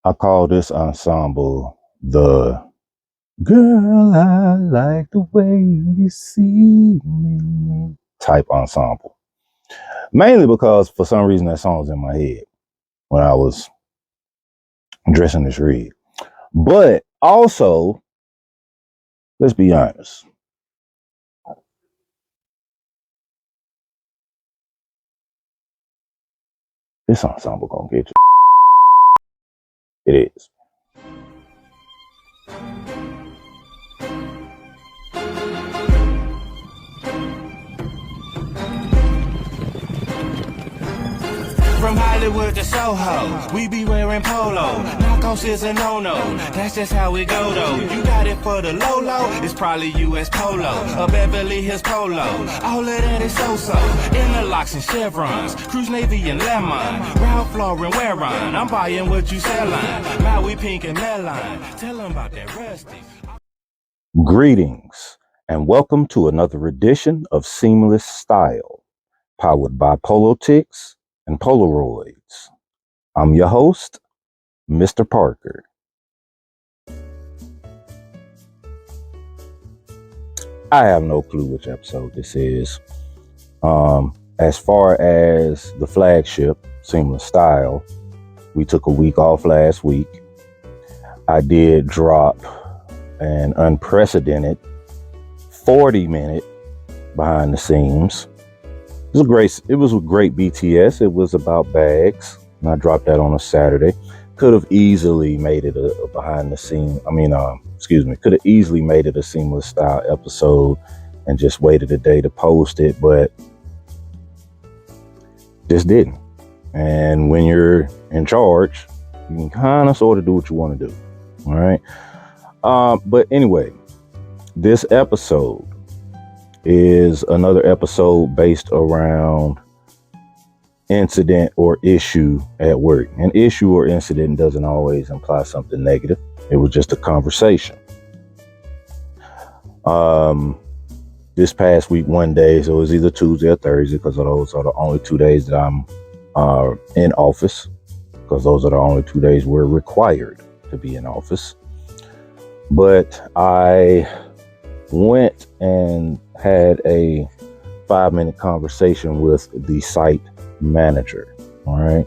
I call this ensemble the Girl, I Like the Way You See Me type ensemble. Mainly because for some reason that song was in my head when I was dressing this red. But also, let's be honest. This ensemble gonna get you. It is. From Hollywood to Soho, we be wearing polo. Knockoffs is a no-no, that's just how it go though. You got it for the low-low, it's probably US Polo, a Beverly Hills Polo. All of that is so-so, interlocks and chevrons, Cruise Navy and Lemon, Ralph Lauren wearing. I'm buying what you sellin', Maui pink and melon. Tell them about that rusty. Greetings and welcome to another edition of Seamless Style, powered by Polotics and Polaroids. I'm your host, Mr. Parker. I have no clue which episode this is. As far as the flagship, Seamless Style, we took a week off last week. I did drop an unprecedented 40-minute behind the scenes. It was a great BTS. It was about bags, and I dropped that on a Saturday. Could have easily made it a behind the scene. Could have easily made it a Seamless Style episode and just waited a day to post it, but just didn't. And when you're in charge, you can kind of sort of do what you want to do. All right. But anyway, this episode is another episode based around incident or issue at work. An issue or incident doesn't always imply something negative. It was just a conversation. This past week, one day, so it was either Tuesday or Thursday, because those are the only 2 days that I'm in office, because those are the only 2 days we're required to be in office. But I went and had a 5-minute conversation with the site manager. All right.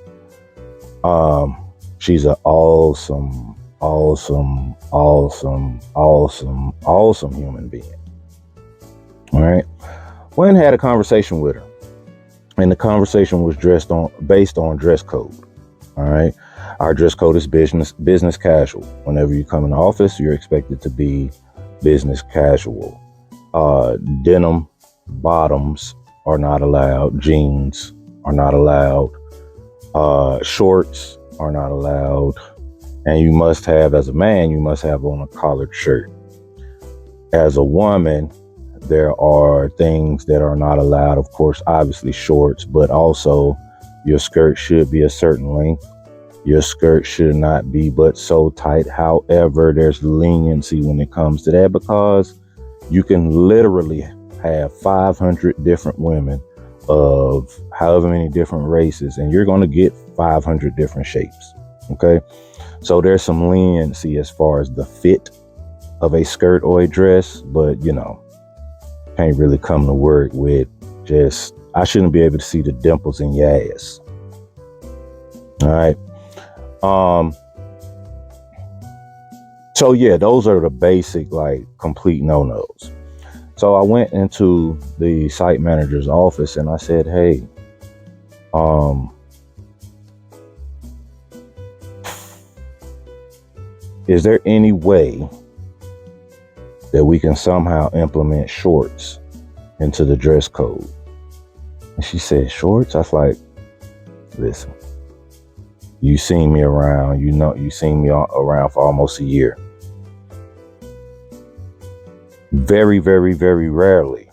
She's an awesome human being. All right. Went and had a conversation with her, and the conversation was based on dress code. All right. Our dress code is business casual. Whenever you come in the office, you're expected to be business casual. Denim bottoms are not allowed. Jeans are not allowed. Shorts are not allowed. And you must have, as a man, on a collared shirt. As a woman, there are things that are not allowed. Of course, obviously shorts, but also your skirt should be a certain length. Your skirt should not be but so tight. However, there's leniency when it comes to that, because you can literally have 500 different women of however many different races, and you're going to get 500 different shapes. Okay. So there's some leniency as far as the fit of a skirt or a dress, but can't really come to work with I shouldn't be able to see the dimples in your ass. All right. So yeah, those are the basic, complete no-nos. So I went into the site manager's office and I said, hey, is there any way that we can somehow implement shorts into the dress code? And she said, shorts? I was like, listen, you seen me around, you seen me around for almost a year. Very, very, very rarely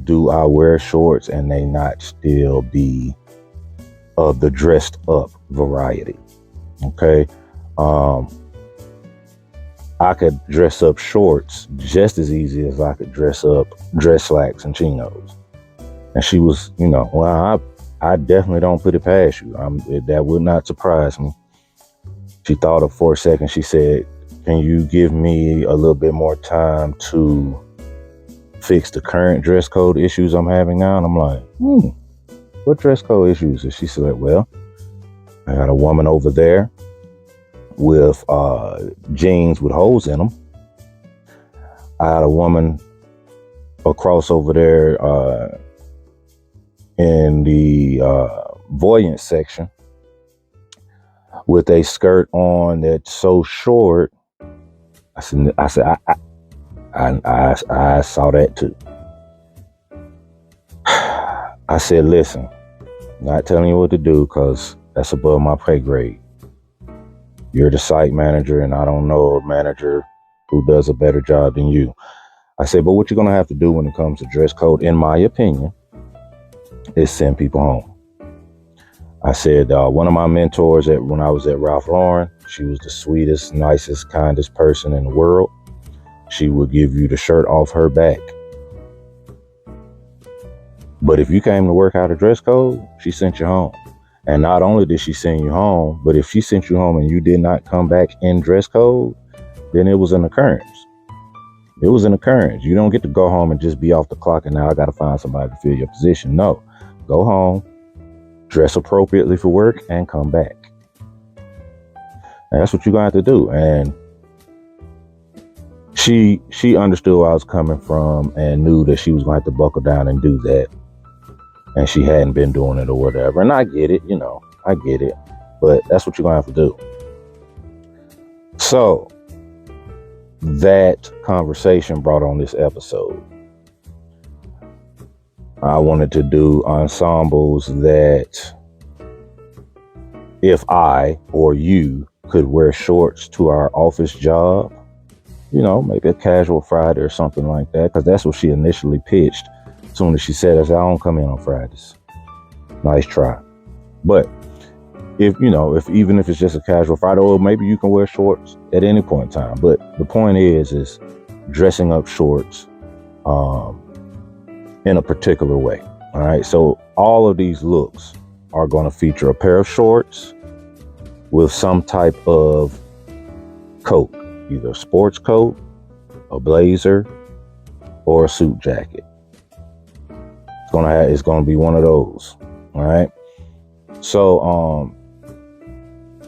do I wear shorts and they not still be of the dressed up variety. Okay. I could dress up shorts just as easy as I could dress slacks and chinos. And she was, well, I definitely don't put it past you. That would not surprise me. She thought for a second. She said, can you give me a little bit more time to fix the current dress code issues I'm having now? And I'm like, what dress code issues? And she said, well, I got a woman over there with jeans with holes in them. I had a woman across over there in the voyant section with a skirt on that's so short. I said, I saw that too. I said, listen, not telling you what to do because that's above my pay grade. You're the site manager, and I don't know a manager who does a better job than you. I said, but what you're going to have to do when it comes to dress code, in my opinion, is send people home. I said, one of my mentors when I was at Ralph Lauren, she was the sweetest, nicest, kindest person in the world. She would give you the shirt off her back. But if you came to work out a dress code, she sent you home. And not only did she send you home, but if she sent you home and you did not come back in dress code, then it was an occurrence. It was an occurrence. You don't get to go home and just be off the clock and now I got to find somebody to fill your position. No, go home, dress appropriately for work, and come back. And that's what you're going to have to do. And she understood where I was coming from and knew that she was going to have to buckle down and do that. And she hadn't been doing it or whatever. And I get it, I get it. But that's what you're going to have to do. So that conversation brought on this episode. I wanted to do ensembles that if I or you could wear shorts to our office job, maybe a casual Friday or something like that, because that's what she initially pitched. As soon as she said, I said, I don't come in on Fridays. Nice try. But if even if it's just a casual Friday, or maybe you can wear shorts at any point in time. But the point is dressing up shorts in a particular way. All right. So all of these looks are going to feature a pair of shorts with some type of coat, either a sports coat, a blazer, or a suit jacket. It's gonna be one of those. All right. So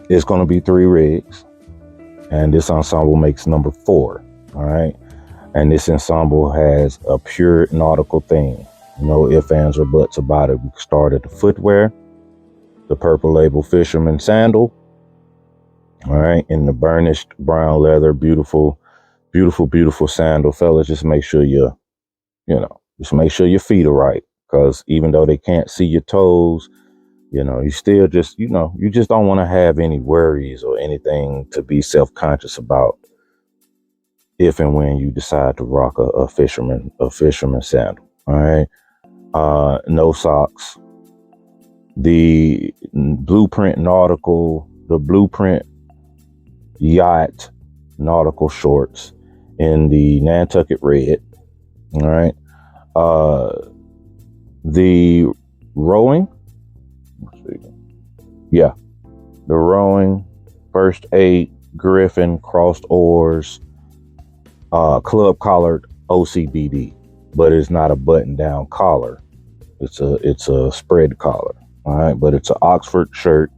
it's gonna be 3 rigs, and this ensemble makes number 4. All right. And this ensemble has a pure nautical theme. No ifs, ands, or buts about it. We start at the footwear, the Purple Label Fisherman sandal. All right, in the burnished brown leather, beautiful, beautiful, beautiful sandal. Fellas, just make sure just make sure your feet are right. Because even though they can't see your toes, you still just, you just don't want to have any worries or anything to be self-conscious about if and when you decide to rock a fisherman sandal. All right. No socks. The Blueprint Yacht nautical shorts in the Nantucket red. All right. The rowing. The rowing First 8 Griffin crossed oars, club collared OCBD, but it's not a button down collar. It's a spread collar. All right. But it's an Oxford shirt.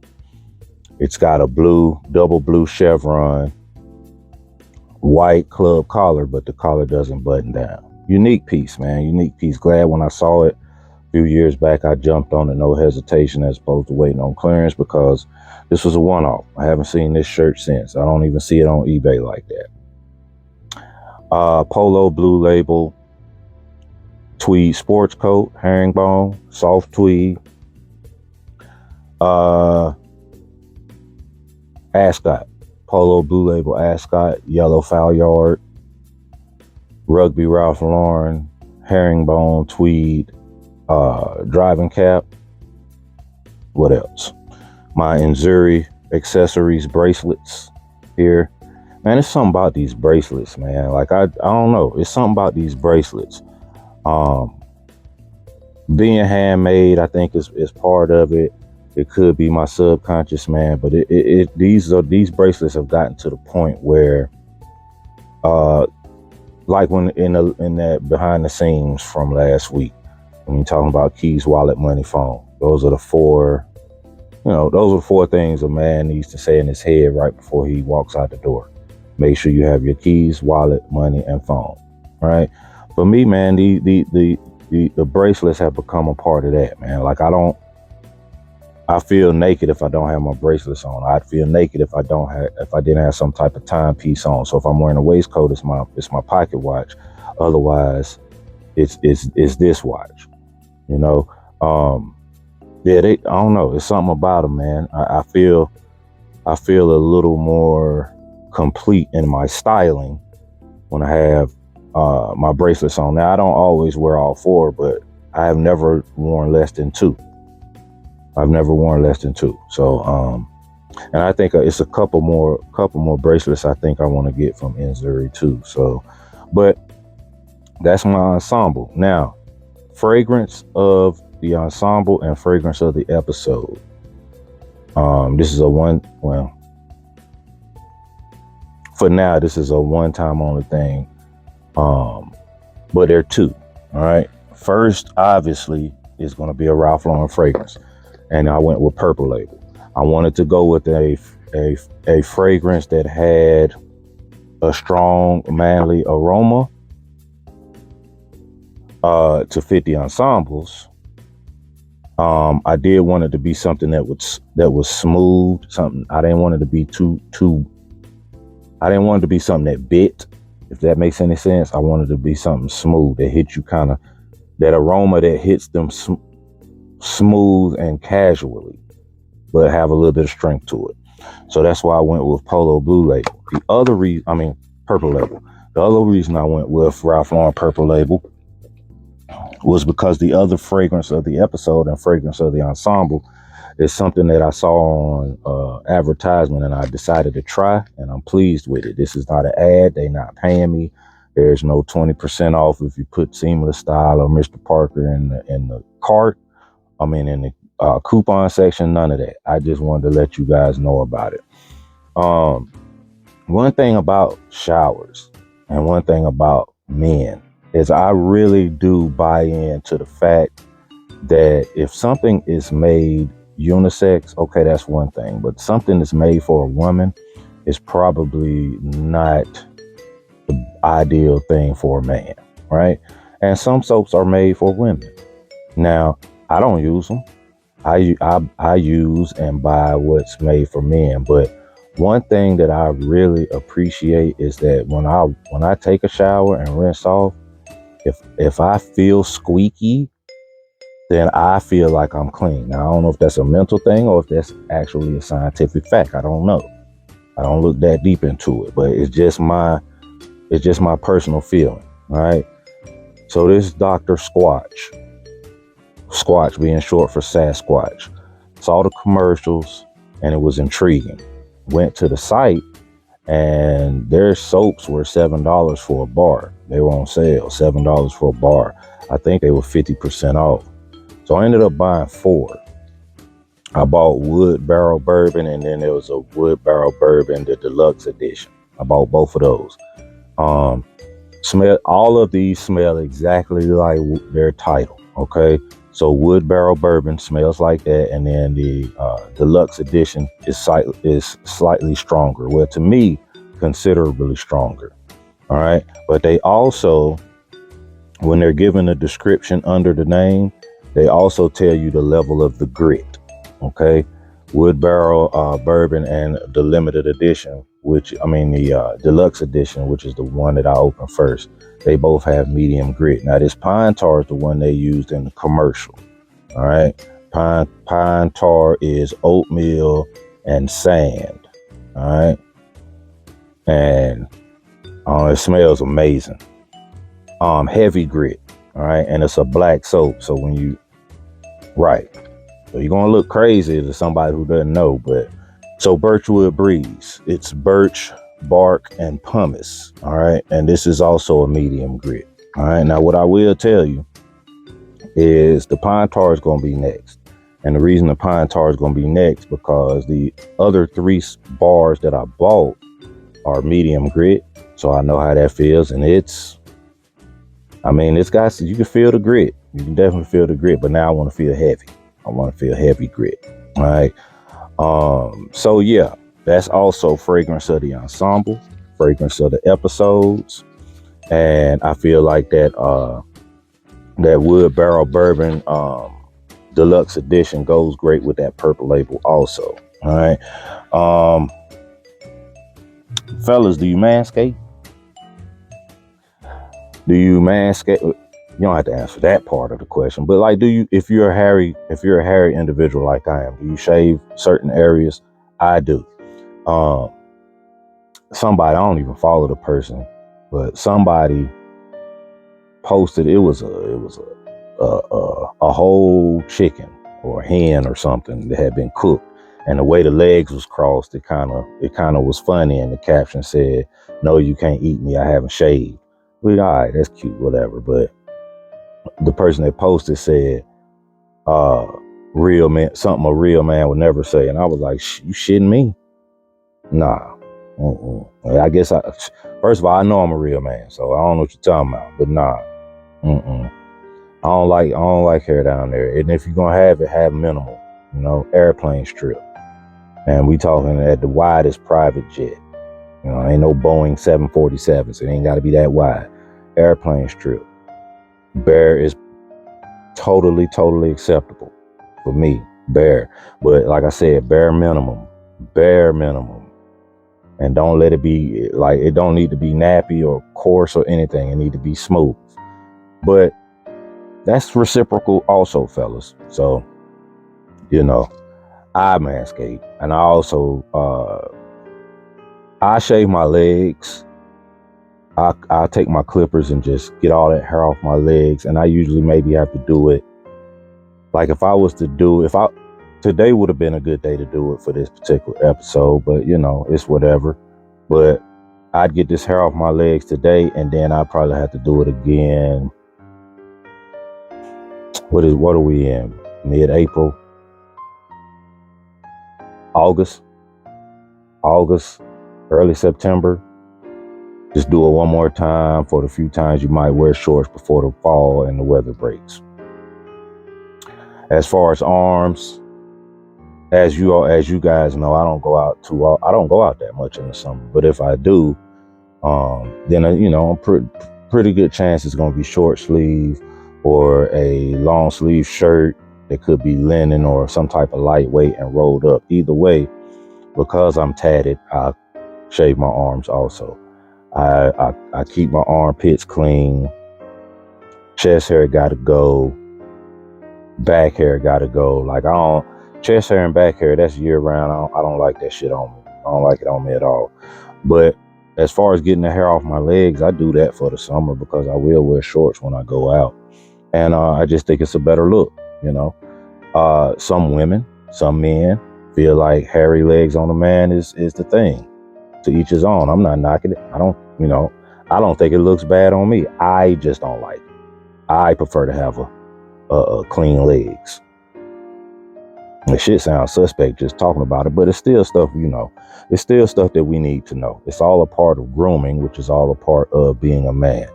It's got a double blue chevron, white club collar, but the collar doesn't button down. Unique piece, man. Unique piece. Glad when I saw it a few years back, I jumped on it, no hesitation, as opposed to waiting on clearance, because this was a one-off. I haven't seen this shirt since. I don't even see it on eBay like that. Polo Blue Label tweed sports coat, herringbone, soft tweed. Ascot, Polo Blue Label Ascot, yellow foul yard, Rugby Ralph Lauren, herringbone tweed, driving cap. What else? My Inzuri accessories bracelets here. Man, it's something about these bracelets, man. Like, I don't know. It's something about these bracelets. Being handmade, I think is part of it. It could be my subconscious, man. But these bracelets have gotten to the point where, like when in that behind the scenes from last week, when you're talking about keys, wallet, money, phone, those are the four. Those are 4 things a man needs to say in his head right before he walks out the door. Make sure you have your keys, wallet, money, and phone. Right? For me, man, the bracelets have become a part of that, man. Like I feel naked if I don't have my bracelets on. I'd feel naked if I didn't have some type of timepiece on. So if I'm wearing a waistcoat, it's my pocket watch. Otherwise, it's this watch. Yeah, I don't know. It's something about them, man. I feel a little more complete in my styling when I have my bracelets on. Now, I don't always wear all 4, but I have never worn less than 2. So, and I think it's a couple more bracelets I think I want to get from Enzuri too. So, but that's my ensemble. Now, fragrance of the ensemble and fragrance of the episode. This is for now, this is a one-time only thing. But there are 2. All right. First, obviously, is going to be a Ralph Lauren fragrance, and I went with Purple Label. I wanted to go with a fragrance that had a strong manly aroma to fit the ensembles. I did want it to be something that was smooth. Something I didn't want it to be too. I didn't want it to be something that bit. If that makes any sense, I wanted it to be something smooth that hit you kind of that aroma that hits them smooth and casually, but have a little bit of strength to it. So that's why I went with Polo Blue Label. Purple Label. The other reason I went with Ralph Lauren Purple Label was because the other fragrance of the episode and fragrance of the ensemble is something that I saw on advertisement, and I decided to try, and I'm pleased with it. This is not an ad. They're not paying me. There's no 20% off if you put Seamless Style or Mr. Parker in the cart. In the coupon section, none of that. I just wanted to let you guys know about it. One thing about showers and one thing about men is I really do buy into the fact that if something is made unisex, okay, that's one thing. But something that's made for a woman is probably not the ideal thing for a man, right? And some soaps are made for women. Now, I don't use them. I use and buy what's made for men. But one thing that I really appreciate is that when I take a shower and rinse off, if I feel squeaky, then I feel like I'm clean. Now, I don't know if that's a mental thing or if that's actually a scientific fact. I don't know. I don't look that deep into it, but it's just my personal feeling. All right. So this Dr. Squatch being short for Sasquatch, saw the commercials and it was intriguing. Went to the site and their soaps were $7 for a bar. They were on sale, $7 for a bar. I think they were 50% off. So I ended up buying 4. I bought Wood Barrel Bourbon, and then there was a Wood Barrel Bourbon, the deluxe edition. I bought both of those. All of these smell exactly like their title. Okay. So Wood Barrel Bourbon smells like that, and then the deluxe edition is slightly stronger. Well, to me, considerably stronger. All right, but they also, when they're given a description under the name, they also tell you the level of the grit. Okay, Wood Barrel Bourbon and the limited edition, the deluxe edition, which is the one that I opened first. They both have medium grit. Now, this pine tar is the one they used in the commercial. All right. Pine tar is oatmeal and sand. All right. And it smells amazing. Heavy grit. All right. And it's a black soap. So right. So you're going to look crazy to somebody who doesn't know. So Birchwood Breeze. It's birch, bark, and pumice. All right. And this is also a medium grit. All right. Now, what I will tell you is the pine tar is going to be next. And the reason the Pine Tar is going to be next, because the other 3 bars that I bought are medium grit. So I know how that feels. And it's got, you can feel the grit. You can definitely feel the grit, but now I want to feel heavy. I want to feel heavy grit. All right. So yeah, that's also fragrance of the ensemble, fragrance of the episodes. And I feel like that Wood Barrel Bourbon Deluxe Edition goes great with that Purple Label also. All right. Fellas, do you manscape? Do you manscape? You don't have to answer that part of the question, but like, if you're a hairy individual like I am, do you shave certain areas? I do. Somebody, I don't even follow the person, but somebody posted, it was a whole chicken or a hen or something that had been cooked, and the way the legs was crossed, it kind of was funny, and the caption said, "No, you can't eat me, I haven't shaved." Well, all right, that's cute, whatever. But the person that posted said, "Real man, something a real man would never say," and I was like, "You shitting me? Nah." I guess first of all, I know I'm a real man, so I don't know what you're talking about, but nah. I don't like hair down there. And if you're gonna have it, have minimal, airplane strip. And we talking at the widest private jet. Ain't no Boeing 747s. It ain't gotta be that wide. Airplane strip. Bare is totally acceptable for me. Bare. But like I said, bare minimum. And don't let it be like, it don't need to be nappy or coarse or anything. It need to be smooth. But that's reciprocal also, fellas. So, I manscape, and I also I shave my legs. I take my clippers and just get all that hair off my legs, and I usually maybe have to do it. Like today would have been a good day to do it for this particular episode, but it's whatever. But I'd get this hair off my legs today, and then I'd probably have to do it again. What are we in? Mid-April? August, early September. Just do it one more time for the few times you might wear shorts before the fall and the weather breaks. As far as arms, as you guys know, I don't go out that much in the summer. But if I do, then I'm pretty good chance it's going to be short sleeve or a long sleeve shirt that could be linen or some type of lightweight and rolled up. Either way, because I'm tatted, I shave my arms also. I keep my armpits clean. Chest hair gotta go. Back hair gotta go. Like chest hair and back hair, that's year round. I don't like that shit on me. I don't like it on me at all. But as far as getting the hair off my legs, I do that for the summer because I will wear shorts when I go out. And I just think it's a better look, Some women, some men feel like hairy legs on a man is the thing. To each his own. I'm not knocking it. I don't think it looks bad on me. I just don't like it. I prefer to have a clean legs. The shit sounds suspect just talking about it, but it's still stuff, it's still stuff that we need to know. It's all a part of grooming, which is all a part of being a man,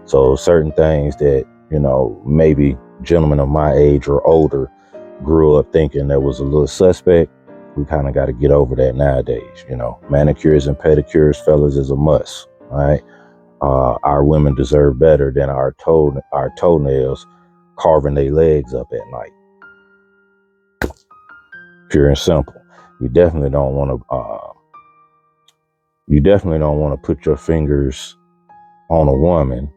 So certain things that, maybe gentlemen of my age or older grew up thinking that was a little suspect. We kind of got to get over that nowadays. Manicures and pedicures, fellas, is a must. All right. Our women deserve better than our toenails carving their legs up at night. Pure and simple. You definitely don't want to put your fingers on a woman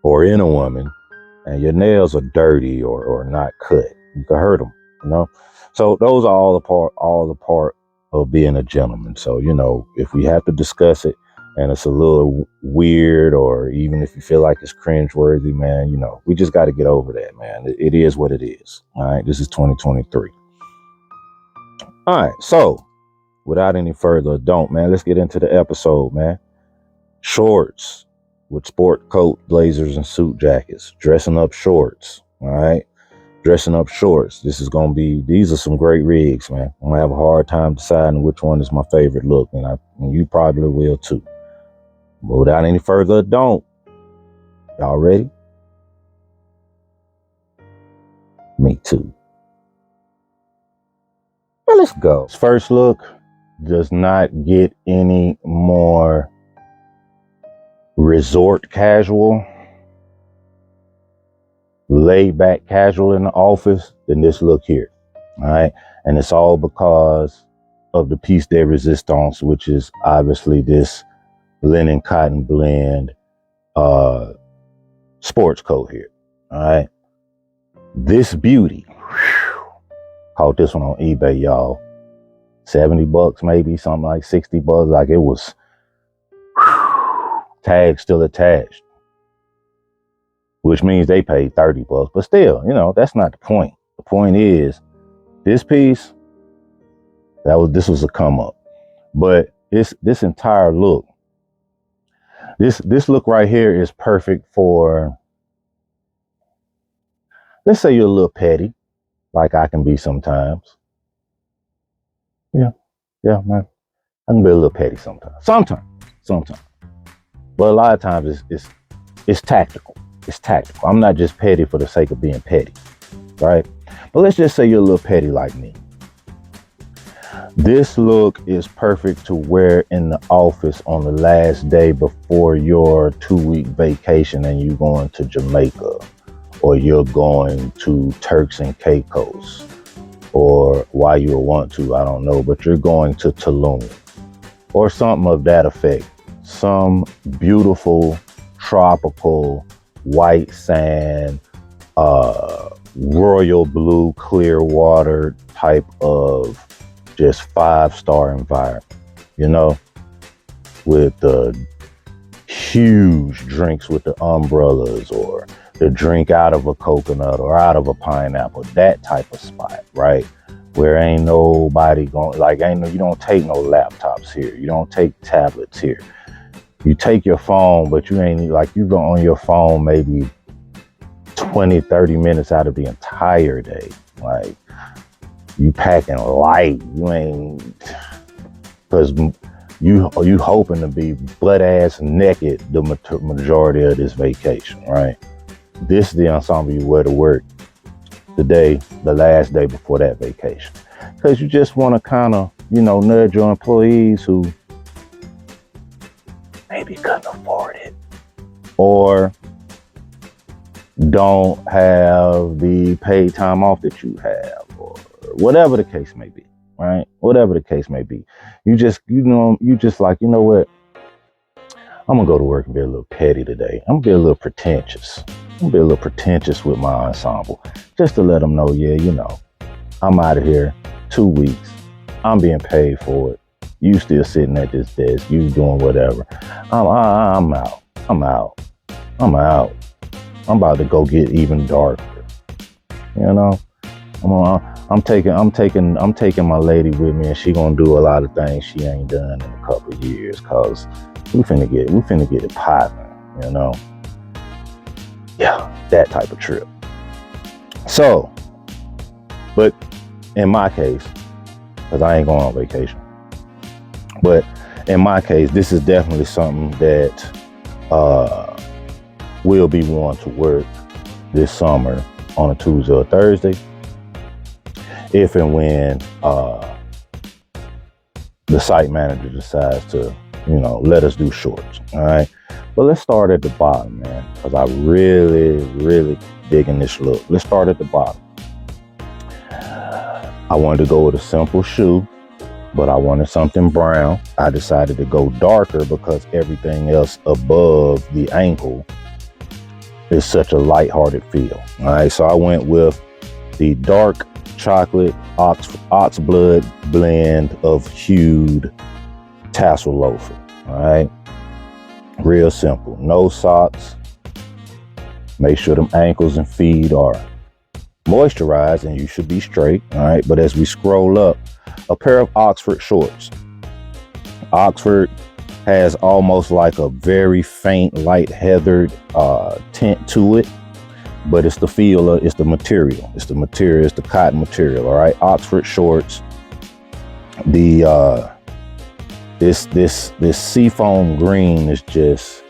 or in a woman and your nails are dirty or not cut. You can hurt them, So those are all a part of being a gentleman. So, if we have to discuss it and it's a little weird, or even if you feel like it's cringeworthy, man, we just got to get over that, man. It is what it is. All right. This is 2023. All right. So without any further ado, man, let's get into the episode, man. Shorts with sport coat, blazers, and suit jackets, dressing up shorts. All right. dressing up shorts. These are some great rigs, man. I'm gonna have a hard time deciding which one is my favorite look, and you probably will too. But without any further ado, y'all ready? Me too. Well, let's go. This first look does not get any more resort casual, laid back casual in the office than this look here. All right. And it's all because of the piece de resistance, which is obviously this linen cotton blend sports coat here. All right. This beauty, caught this one on eBay, y'all. $70 maybe, something like $60. Like, it was tag still attached, which means they paid $30. But still, that's not the point. The point is, this piece, this was a come up. But this entire look, this look right here is perfect for, let's say you're a little petty, like I can be sometimes. Yeah, man. I can be a little petty sometimes. Sometimes. But a lot of times it's tactical. It's tactical. I'm not just petty for the sake of being petty, right? But let's just say you're a little petty like me. This look is perfect to wear in the office on the last day before your 2-week vacation and you're going to Jamaica, or you're going to Turks and Caicos, or why you would want to, I don't know, but you're going to Tulum or something of that effect. Some beautiful tropical white sand, royal blue, clear water type of just 5-star environment, with the huge drinks with the umbrellas, or the drink out of a coconut or out of a pineapple, that type of spot, right? Where ain't nobody going, you don't take no laptops here. You don't take tablets here. You take your phone, but you go on your phone maybe 20, 30 minutes out of the entire day. Like, you packing light. You ain't, because you hoping to be butt ass naked the majority of this vacation, right? This is the ensemble you wear to work the last day before that vacation. Because you just want to kind of, nudge your employees who maybe couldn't afford it, or don't have the paid time off that you have, or whatever the case may be, right? Whatever the case may be. You just like, you know what? I'm going to go to work and be a little petty today. I'm going to be a little pretentious. I'm going to be a little pretentious with my ensemble, just to let them know, I'm out of here 2 weeks. I'm being paid for it. You still sitting at this desk. You doing whatever. I'm out. I'm about to go get even darker. I'm taking my lady with me, and she gonna do a lot of things she ain't done in a couple of years, cause we finna get it popping, Yeah, that type of trip. So, but in my case, cause I ain't going on vacation, but in my case, this is definitely something that will be worn to work this summer on a Tuesday or Thursday, if and when the site manager decides to, let us do shorts. All right. But let's start at the bottom, man, because I really, really digging this look. Let's start at the bottom. I wanted to go with a simple shoe, but I wanted something brown. I decided to go darker because everything else above the ankle is such a lighthearted feel. All right. So I went with the dark chocolate ox blood blend of hued tassel loafer. All right. Real simple. No socks. Make sure them ankles and feet are moisturized and you should be straight. All right. But as we scroll up, a pair of Oxford shorts. Oxford has almost like a very faint light heathered tint to it. but it's the feel, it's the material, it's the cotton material. All right, Oxford shorts. The this seafoam green is just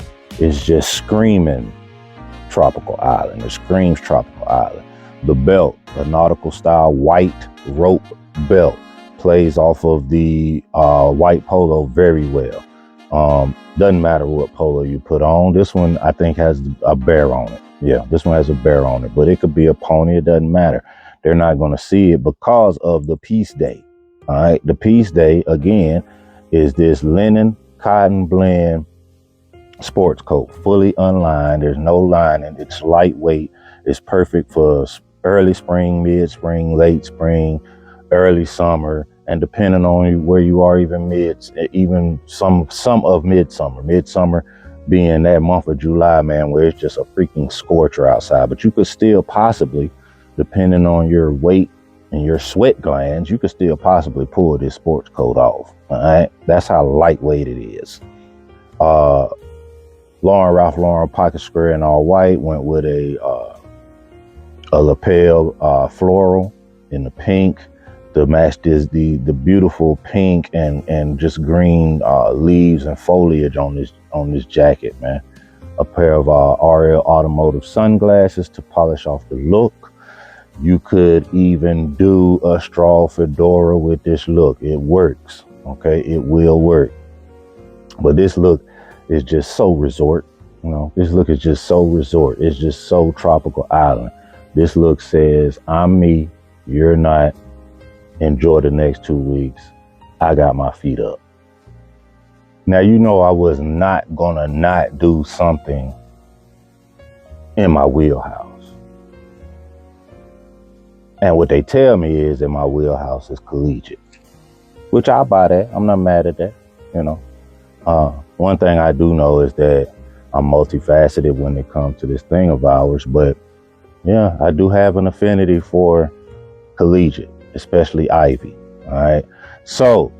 screaming tropical island. It screams tropical island. The belt, a nautical style white rope belt, plays off of the white polo very well. Doesn't matter what polo you put on. This one I think has a bear on it. Yeah, this one has a bear on it, but it could be a pony. It doesn't matter. They're not going to see it because of the Peace Day. All right, the Peace Day again is this linen cotton blend sports coat, fully unlined. There's no lining. It's lightweight. It's perfect for early spring, mid-spring, late spring, early summer, and depending on where you are, even some of midsummer. Midsummer being that month of July, man, where it's just a freaking scorcher outside. But you could still possibly, depending on your weight and your sweat glands, you could still possibly pull this sports coat off. All right, that's how lightweight it is. Ralph Lauren pocket square in all white, went with a lapel floral in the pink to match the beautiful pink and just green leaves and foliage on this jacket, man. A pair of RL Automotive sunglasses to polish off the look. You could even do a straw fedora with this look. It works, okay? It will work. But this look is just so resort. You know, this look is just so resort. It's just so tropical island. This look says, I'm me, you're not. Enjoy the next 2 weeks. I got my feet up. Now, you know I was not gonna not do something in my wheelhouse. And what they tell me is that my wheelhouse is collegiate, which I buy that. I'm not mad at that, you know. One thing I do know is that I'm multifaceted when it comes to this thing of ours, but yeah, I do have an affinity for collegiate, especially Ivy. All right. So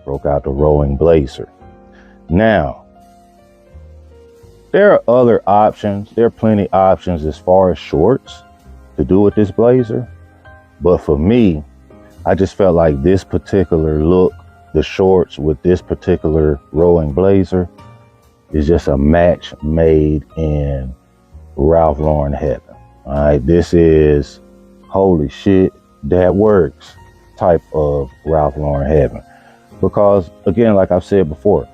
broke out the rowing blazer. Now, there are other options. There are plenty options as far as shorts to do with this blazer. But for me, I just felt like this particular look, the shorts with this particular rowing blazer, is just a match made in Ralph Lauren heaven. All right, this is holy shit, that works type of Ralph Lauren heaven. Because again, like I've said before,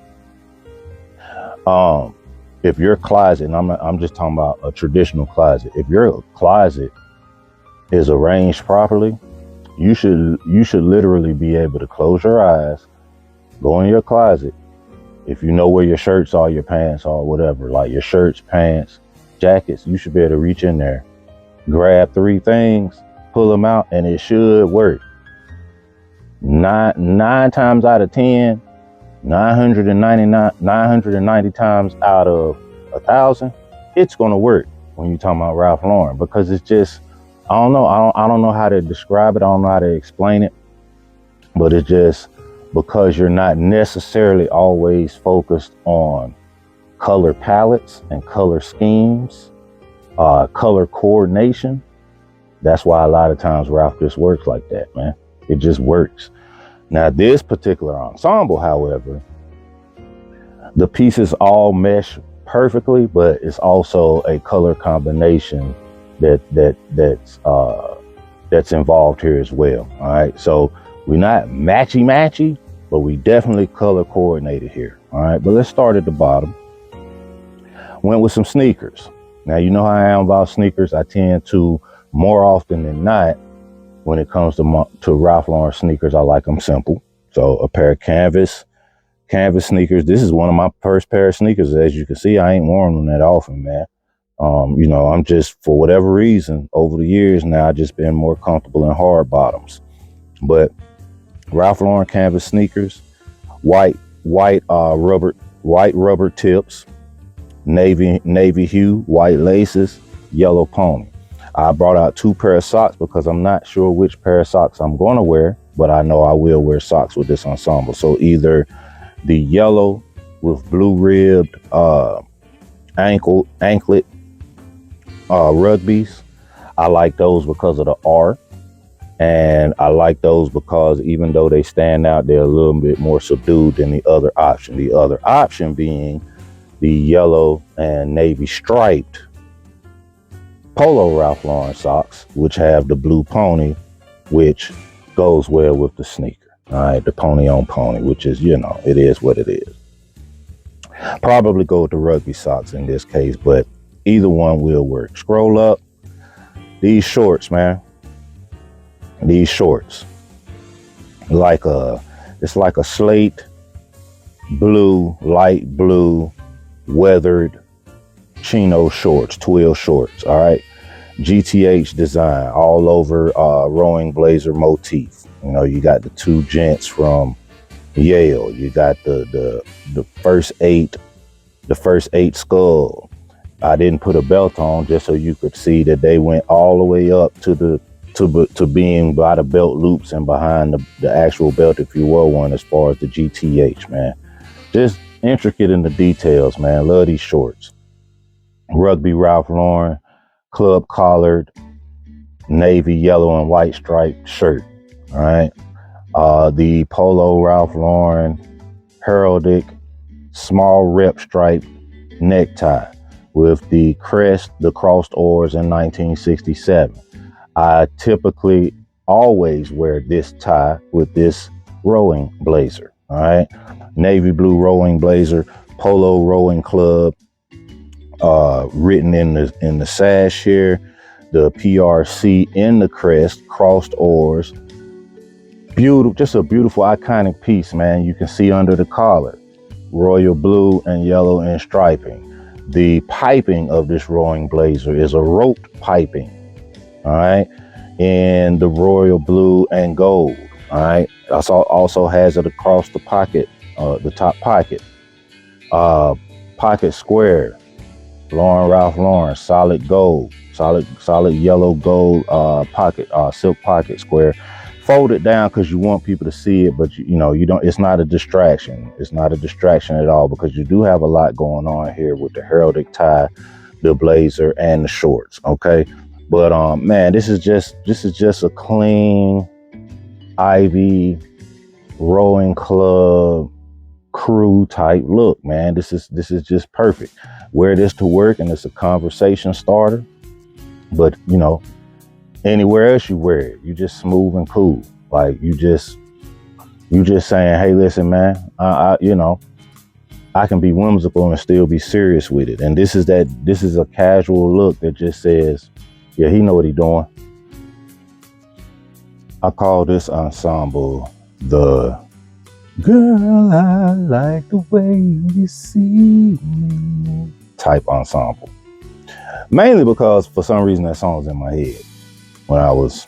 if your closet, and I'm just talking about a traditional closet, if your closet is arranged properly, you should literally be able to close your eyes, go in your closet. If you know where your shirts are, your pants are, whatever, like your shirts, pants, jackets, you should be able to reach in there, grab 3 things, pull them out, and it should work. Nine times out of 10, 990 times out of 1,000, it's gonna work when you're talking about Ralph Lauren, because it's just, I don't know how to describe it. I don't know how to explain it, but it's just because you're not necessarily always focused on color palettes and color schemes, color coordination. That's why a lot of times Ralph just works like that, man. It just works. Now, this particular ensemble, however, the pieces all mesh perfectly, but it's also a color combination that's involved here as well. All right, so we're not matchy, but we definitely color coordinated here. All right, but let's start at the bottom. Went with some sneakers. Now, you know how I am about sneakers. I tend to, more often than not, when it comes to Ralph Lauren sneakers, I like them simple. So a pair of canvas sneakers. This is one of my first pair of sneakers. As you can see, I ain't worn them that often, man. You know, I'm just, for whatever reason, over the years now, I've just been more comfortable in hard bottoms. But Ralph Lauren canvas sneakers, white rubber tips, navy hue, white laces, yellow pony. I brought out 2 pair of socks because I'm not sure which pair of socks I'm going to wear, but I know I will wear socks with this ensemble. So either the yellow with blue ribbed anklet rugbies. I like those because of the R. And I like those because even though they stand out, they're a little bit more subdued than the other option. The other option being the yellow and navy striped Polo Ralph Lauren socks, which have the blue pony, which goes well with the sneaker. All right, the pony on pony, which is, you know, it is what it is. Probably go with the rugby socks in this case, but either one will work. Scroll up. These shorts, man. These shorts. It's like a slate blue, light blue, weathered chino shorts, twill shorts. All right. GTH design all over rowing blazer motif. You know, you got the two gents from Yale. You got the first eight skull. I didn't put a belt on just so you could see that they went all the way up to being by the belt loops and behind the actual belt if you wore one, as far as the GTH, man. Just intricate in the details, man. Love these shorts. Rugby Ralph Lauren, club collared, navy, yellow, and white striped shirt. All right. The Polo Ralph Lauren heraldic small rep stripe necktie with the crest, the crossed oars in 1967. I typically always wear this tie with this rowing blazer. All right. Navy blue rowing blazer, Polo Rowing Club, written in the sash here, the PRC in the crest, crossed oars. Beautiful, just a beautiful, iconic piece, man. You can see under the collar, royal blue and yellow and striping. The piping of this rowing blazer is a roped piping, all right, in the royal blue and gold, all right. Also has it across the pocket, the top pocket, pocket square, Lauren Ralph Lauren, solid gold, solid yellow gold pocket, silk pocket square. Fold it down because you want people to see it, but you know, you don't, it's not a distraction. It's not a distraction at all because you do have a lot going on here with the heraldic tie, the blazer, and the shorts. Okay. But man, this is just a clean Ivy rowing club crew type look, man. This is just perfect. Wear this to work and it's a conversation starter. But you know, anywhere else you wear it, you just smooth and cool. Like you just saying, hey, listen, man, you know, I can be whimsical and still be serious with it. And this is a casual look that just says, yeah, he know what he doing. I call this ensemble the Girl, I Like the Way You See Me type ensemble. Mainly because for some reason that song's in my head when I was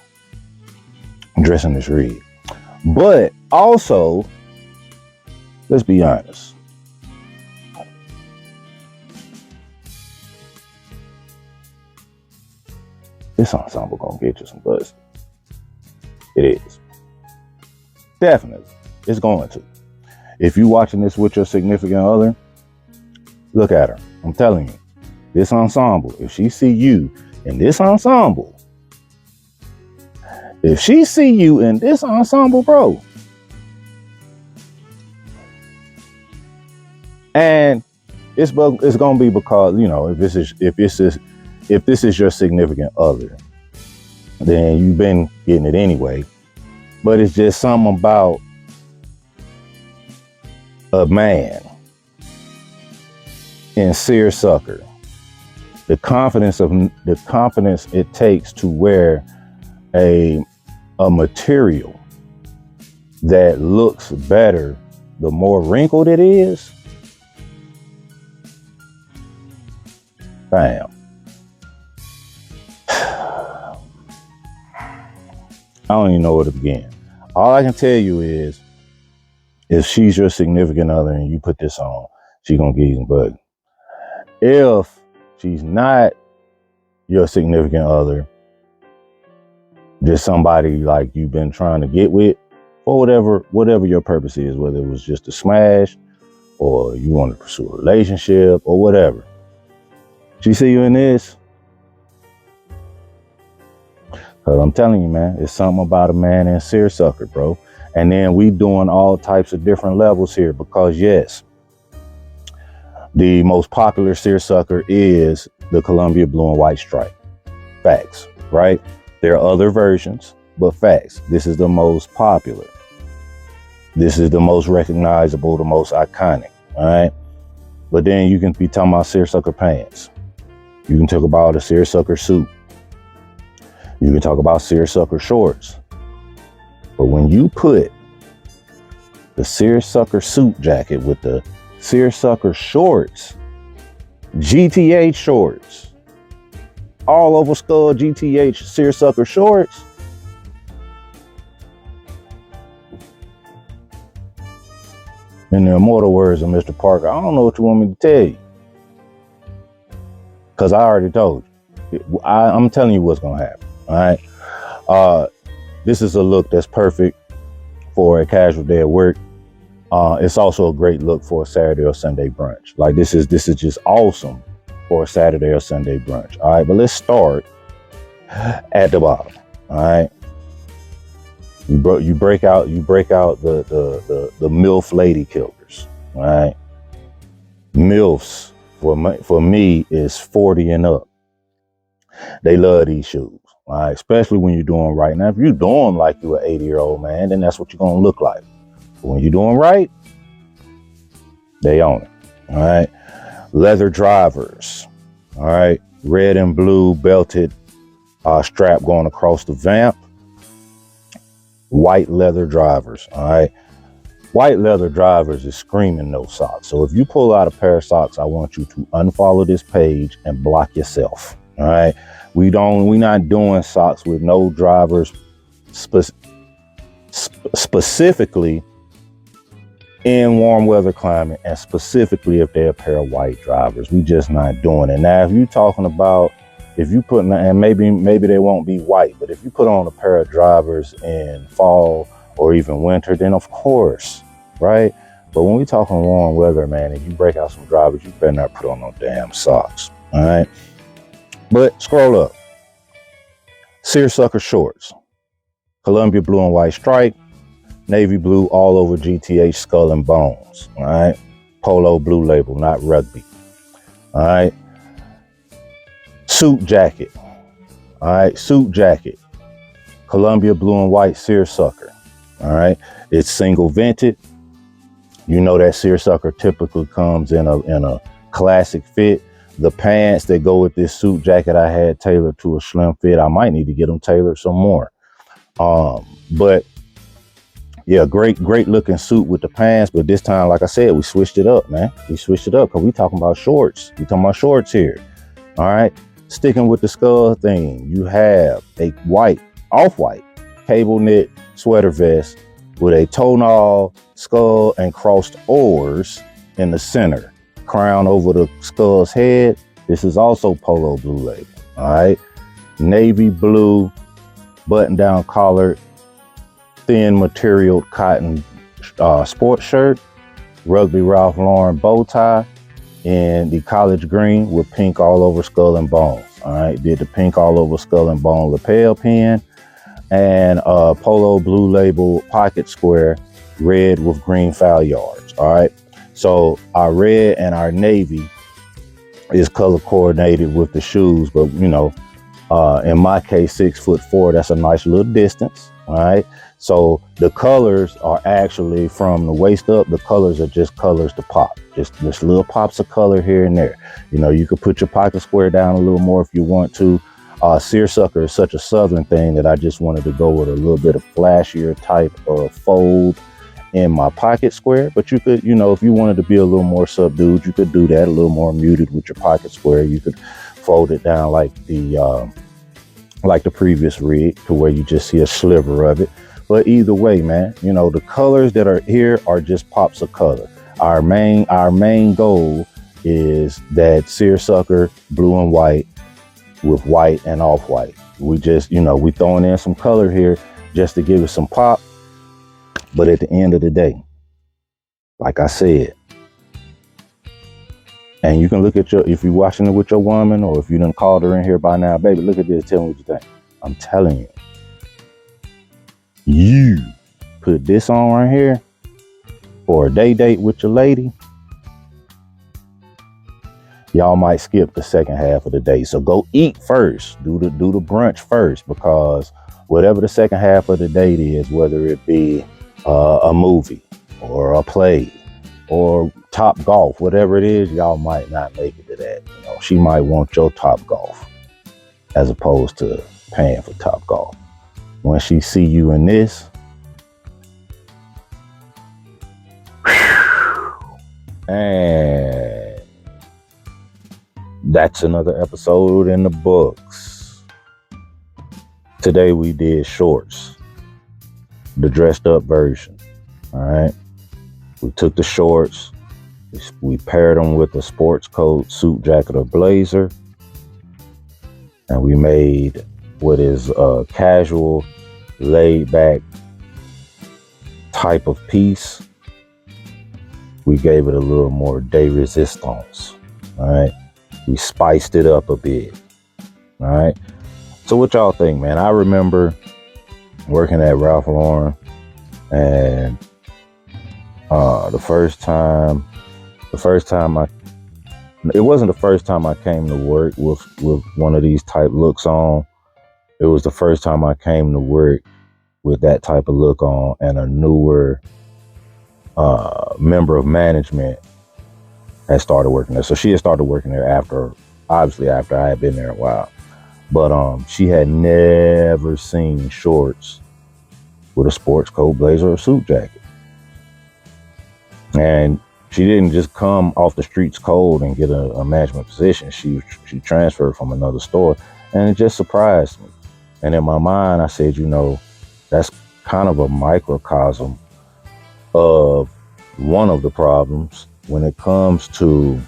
dressing this read. But also, let's be honest. This ensemble gonna get you some buzz. It is. Definitely. It's going to. If you watching this with your significant other, look at her. I'm telling you. This ensemble, if she see you in this ensemble, bro, and it's gonna be because, you know, if this is your significant other, then you've been getting it anyway. But it's just something about a man in seersucker. The confidence it takes to wear a material that looks better the more wrinkled it is. Bam. I don't even know where to begin. All I can tell you is, if she's your significant other and you put this on, she's gonna give you some bug. If she's not your significant other, just somebody like you've been trying to get with, or whatever your purpose is, whether it was just a smash or you want to pursue a relationship or whatever. She see you in this, Cause I'm telling you, man, it's something about a man and seersucker, bro. And then we doing all types of different levels here because yes, the most popular seersucker is the Columbia blue and white stripe. Facts, right? There are other versions, but facts. This is the most popular. This is the most recognizable, the most iconic, all right? But then you can be talking about seersucker pants. You can talk about a seersucker suit. You can talk about seersucker shorts. But when you put the seersucker suit jacket with the seersucker shorts, GTH shorts, all over skull GTH seersucker shorts, in the immortal words of Mr. Parker, I don't know what you want me to tell you. Because I already told you. I'm telling you what's going to happen. All right. This is a look that's perfect for a casual day at work. It's also a great look for a Saturday or Sunday brunch. Like this is just awesome for a Saturday or Sunday brunch. All right. But let's start at the bottom. All right. You break out the MILF lady killers. All right. MILFs for me is 40 and up. They love these shoes. All right, especially when you're doing right. Now, if you're doing like you're an 80-year-old man, then that's what you're gonna look like. But when you're doing right, they own it. All right. Leather drivers. All right. Red and blue belted strap going across the vamp. White leather drivers. All right. White leather drivers is screaming no socks. So if you pull out a pair of socks, I want you to unfollow this page and block yourself. All right. We not doing socks with no drivers specifically in warm weather climate, and specifically if they're a pair of white drivers. We just not doing it. Now, if you're talking about, if you put, and maybe they won't be white, but if you put on a pair of drivers in fall or even winter, then of course, right? But when we talking warm weather, man, if you break out some drivers, you better not put on no damn socks. All right. But scroll up. Seersucker shorts. Columbia blue and white stripe. Navy blue all over GTH skull and bones. All right. Polo blue label, not rugby. All right. Suit jacket. All right. Suit jacket. Columbia blue and white seersucker. All right. It's single vented. You know that seersucker typically comes in a classic fit. The pants that go with this suit jacket I had tailored to a slim fit. I might need to get them tailored some more. But yeah, great looking suit with the pants. But this time, like I said, we switched it up, man. We switched it up because we talking about shorts. We talking about shorts here. All right. Sticking with the skull thing, you have a white, off-white cable knit sweater vest with a tonal skull and crossed oars in the center. Crown over the skull's head. This is also polo blue label. All right. Navy blue button down collar, thin material cotton sports shirt, Rugby Ralph Lauren bow tie, and the college green with pink all over skull and bones. All right. Did the pink all over skull and bone lapel pin, and polo blue label pocket square, red with green foul yards. All right. So our red and our navy is color coordinated with the shoes, but you know, in my case, 6'4", that's a nice little distance. All right. So the colors are actually from the waist up. The colors are just colors to pop, just little pops of color here and there. You know, you could put your pocket square down a little more if you want to. Seersucker is such a southern thing that I just wanted to go with a little bit of flashier type of fold in my pocket square. But you could, you know, if you wanted to be a little more subdued, you could do that, a little more muted with your pocket square. You could fold it down like the previous rig to where you just see a sliver of it. But either way, man, you know, the colors that are here are just pops of color. Our main goal is that seersucker blue and white with white and off-white. We just, you know, we throwing in some color here just to give it some pop. But at the end of the day, like I said, and you can look at if you're watching it with your woman, or if you done called her in here by now, baby, look at this, tell me what you think. I'm telling you. You put this on right here for a date with your lady, y'all might skip the second half of the day. So go eat first. Do the brunch first, because whatever the second half of the date is, whether it be a movie or a play or Top Golf, whatever it is, y'all might not make it to that. You know, she might want your Top Golf as opposed to paying for Top Golf. When she see you in this, and that's another episode in the books. Today we did shorts, the dressed up version. All right. We took the shorts, we paired them with a sports coat, suit, jacket, or blazer, and we made what is a casual, laid back type of piece. We gave it a little more de resistance. All right. We spiced it up a bit. All right. So what y'all think, man? I remember working at Ralph Lauren, and it wasn't the first time I came to work with one of these type looks on. It was the first time I came to work with that type of look on, and a newer member of management had started working there. So she had started working there after I had been there a while. But she had never seen shorts with a sports coat, blazer, or suit jacket. And she didn't just come off the streets cold and get a management position. She transferred from another store, and it just surprised me. And in my mind, I said, you know, that's kind of a microcosm of one of the problems when it comes to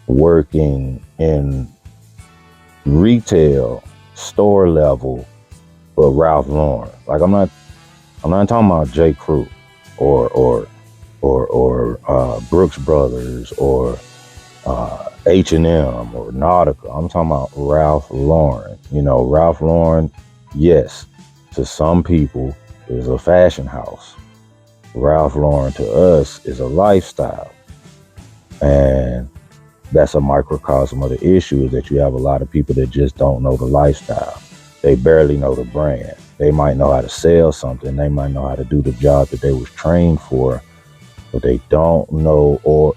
working in retail store level, but Ralph Lauren. Like I'm not talking about J. Crew or Brooks Brothers or H&M or Nautica. I'm talking about Ralph Lauren. You know, Ralph Lauren, yes, to some people is a fashion house. Ralph Lauren to us is a lifestyle. And that's a microcosm of the issue, is that you have a lot of people that just don't know the lifestyle. They barely know the brand. They might know how to sell something. They might know how to do the job that they was trained for, but they don't know or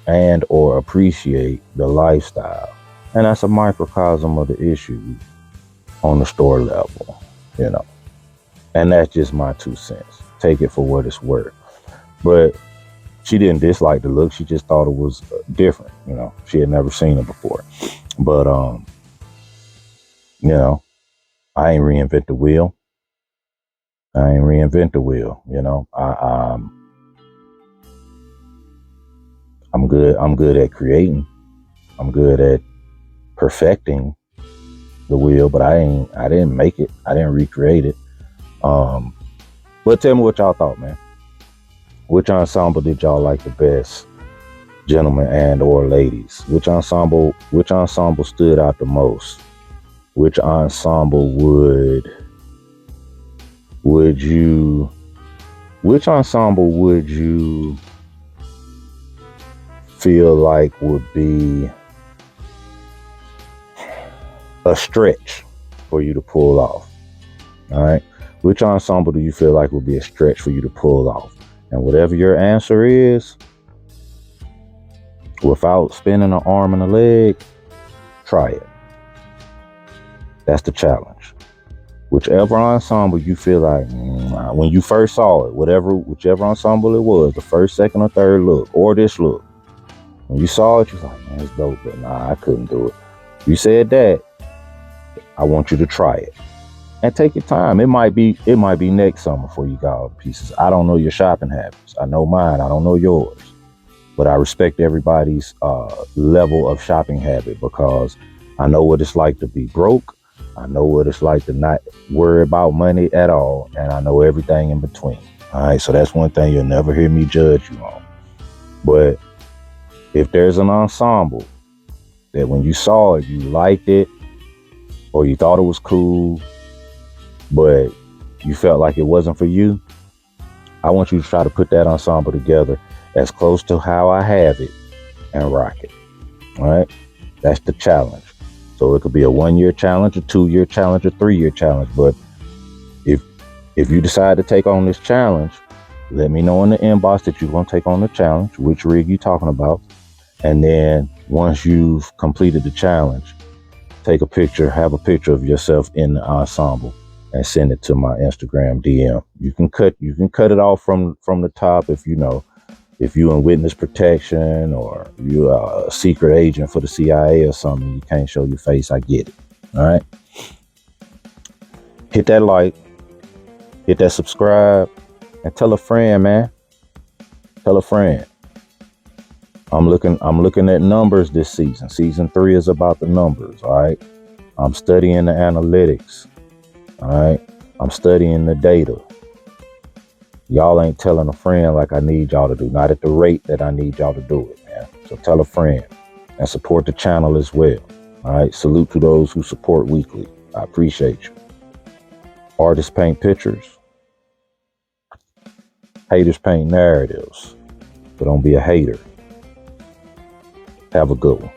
appreciate the lifestyle. And that's a microcosm of the issue on the store level, you know. And that's just my 2 cents. Take it for what it's worth. But she didn't dislike the look. She just thought it was different. You know, she had never seen it before. But, you know, I ain't reinvent the wheel. You know, I'm good at creating. I'm good at perfecting the wheel, but I didn't make it. I didn't recreate it. But tell me what y'all thought, man. Which ensemble did y'all like the best, gentlemen and or ladies? Which ensemble stood out the most? Which ensemble would you feel like would be a stretch for you to pull off? All right. Which ensemble do you feel like would be a stretch for you to pull off? And whatever your answer is, without spending an arm and a leg, try it. That's the challenge. Whichever ensemble you feel like, when you first saw it, whichever ensemble it was, the first, second, or third look, or this look, when you saw it, you was like, man, it's dope, but nah, I couldn't do it. You said that, I want you to try it. And take your time. It might be next summer for you guys pieces. I don't know your shopping habits. I know mine. I don't know yours. But I respect everybody's level of shopping habit, because I know what it's like to be broke. I know what it's like to not worry about money at all. And I know everything in between. All right. So that's one thing you'll never hear me judge you on. But if there's an ensemble that when you saw it, you liked it, or you thought it was cool, but you felt like it wasn't for you, I want you to try to put that ensemble together as close to how I have it and rock it. All right? That's the challenge. So it could be a 1-year challenge, a 2-year challenge, a 3-year challenge. But if you decide to take on this challenge, let me know in the inbox that you're going to take on the challenge, which rig you're talking about. And then once you've completed the challenge, take a picture, have a picture of yourself in the ensemble and send it to my Instagram DM. You can cut it off from the top if you in witness protection or you are a secret agent for the CIA or something, you can't show your face. I get it. All right. Hit that like, hit that subscribe, and tell a friend, man. Tell a friend. I'm looking at numbers this season. Season 3 is about the numbers. All right. I'm studying the analytics. All right. I'm studying the data. Y'all ain't telling a friend like I need y'all to do. Not at the rate that I need y'all to do it, man. So tell a friend and support the channel as well. All right. Salute to those who support weekly. I appreciate you. Artists paint pictures. Haters paint narratives. But don't be a hater. Have a good one.